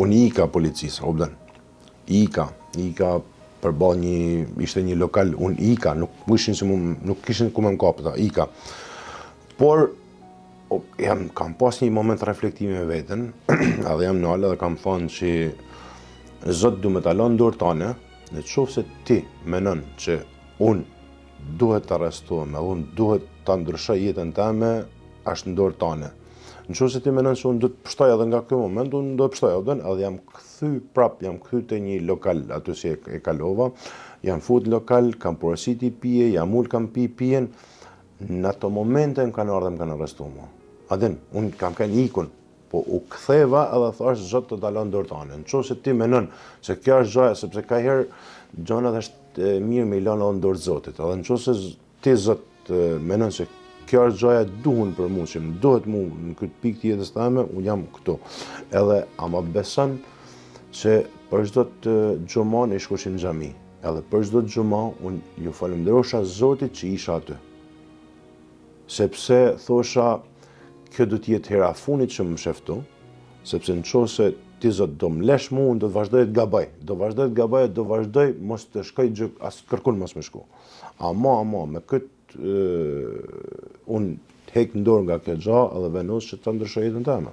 unë ika policisë, obden. Ika ishte një lokal, unë ika, nuk kishin ku me më kapë, ika. Por, kam pas një moment reflektimi me veten, edhe jam nalë dhe kam thonë që Zot du me talon dorë tane, në qofë se ti menon që unë duhet të arrestuam, unë duhet të ndryshoj jetën teme, është në dorë tane. Në qofë se ti menon që unë du të pështoj edhe nga kjo moment, unë do të pështoj edhe jam kthy të një lokal, aty si e kalova, jam fut lokal, kam porositi pije, jam ullë kam pijen, në ato momente më kanë ardhe më kanë arrestu mua. Adin, unë kam kanë ikun, po u ktheva edhe thash Zot të dalon dorë tane. Në qoftë se ti menon se kjo është gjaja, sepse ka herë gjonat është mirë me i lënë në dorë Zotit. Edhe në qoftë se ti Zot menon se kjo është gjaja duhun për mua, që më duhet mu në këtë pikë të jetës teme, unë jam këtu. Edhe ama beson se për çdo të xhuman e shkoshin në xhami. Edhe për çdo të xhuman unë ju falenderosha Zotit që isha aty. Sepse thosha kjo do t'jetë hera funit që më sheftu, sepse në qoftë se ti Zot do më lesh mu, unë do të vazhdoj të gabaj. Do vazhdoj mos të shkoj gjë, as kërkun mos më shku. Ama, me këtë unë hek në dorë nga kjo gjë edhe venos që të ndryshoj jetën teme.